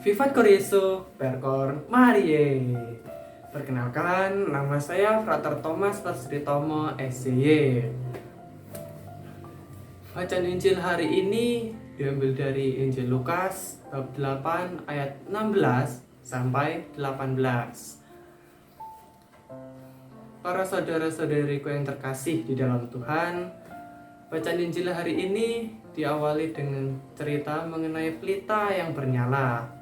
Vivat Koryesu, Perkor Marie. Perkenalkan, nama saya Frater Thomas Persritomo SCY. Bacaan Injil hari ini diambil dari Injil Lukas bab 8 ayat 16 sampai 18. Para saudara-saudariku yang terkasih di dalam Tuhan, bacaan Injil hari ini diawali dengan cerita mengenai pelita yang bernyala.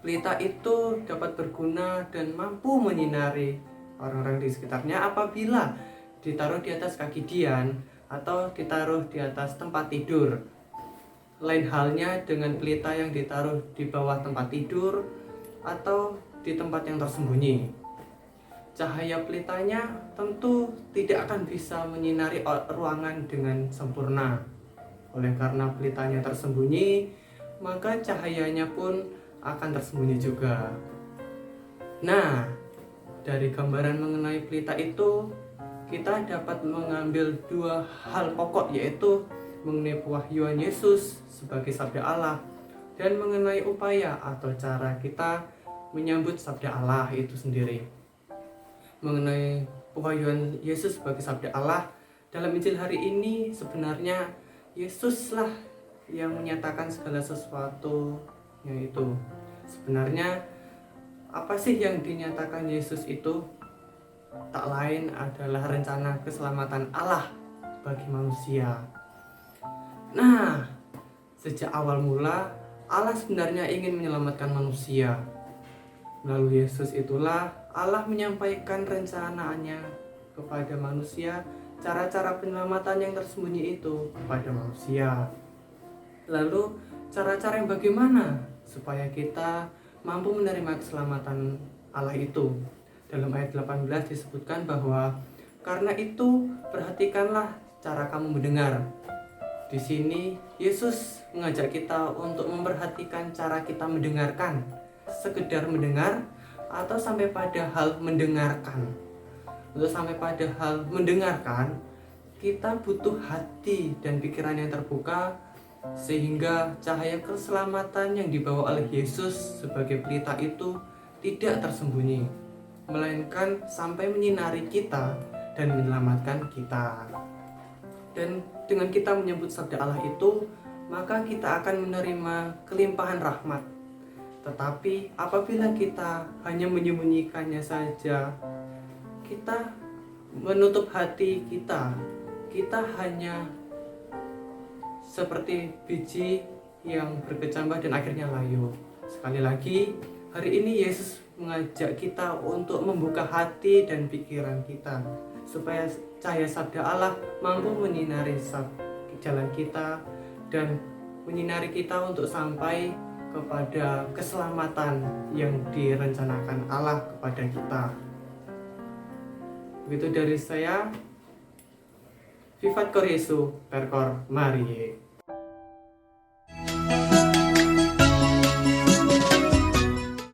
Pelita itu dapat berguna dan mampu menyinari orang-orang di sekitarnya apabila ditaruh di atas kaki Dian atau ditaruh di atas tempat tidur. Lain halnya dengan pelita yang ditaruh di bawah tempat tidur atau di tempat yang tersembunyi. Cahaya pelitanya tentu tidak akan bisa menyinari ruangan dengan sempurna. Oleh karena pelitanya tersembunyi, maka cahayanya pun akan tersembunyi juga. Nah, dari gambaran mengenai pelita itu, kita dapat mengambil dua hal pokok, yaitu mengenai pewahyuan Yesus sebagai sabda Allah dan mengenai upaya atau cara kita menyambut sabda Allah itu sendiri. Mengenai pewahyuan Yesus sebagai sabda Allah, dalam Injil hari ini sebenarnya Yesuslah yang menyatakan segala sesuatu itu. Sebenarnya apa sih yang dinyatakan Yesus itu? Tak lain adalah rencana keselamatan Allah bagi manusia. Nah, sejak awal mula Allah sebenarnya ingin menyelamatkan manusia. Melalui Yesus itulah Allah menyampaikan rencananya kepada manusia, cara-cara penyelamatan yang tersembunyi itu kepada manusia. Lalu cara-cara yang bagaimana supaya kita mampu menerima keselamatan Allah itu? Dalam ayat 18 disebutkan bahwa karena itu perhatikanlah cara kamu mendengar. Di sini Yesus mengajak kita untuk memperhatikan cara kita mendengarkan, sekedar mendengar atau sampai pada hal mendengarkan. Untuk sampai pada hal mendengarkan, kita butuh hati dan pikiran yang terbuka sehingga cahaya keselamatan yang dibawa oleh Yesus sebagai pelita itu tidak tersembunyi, melainkan sampai menyinari kita dan menyelamatkan kita. Dan dengan kita menyebut sabda Allah itu, maka kita akan menerima kelimpahan rahmat. Tetapi apabila kita hanya menyembunyikannya saja, kita menutup hati kita hanya seperti biji yang berkecambah dan akhirnya layu. Sekali lagi, hari ini Yesus mengajak kita untuk membuka hati dan pikiran kita supaya cahaya sabda Allah mampu menyinari jalan kita dan menyinari kita untuk sampai kepada keselamatan yang direncanakan Allah kepada kita. Begitu dari saya, Vivat Koryesu, Perkor Marie.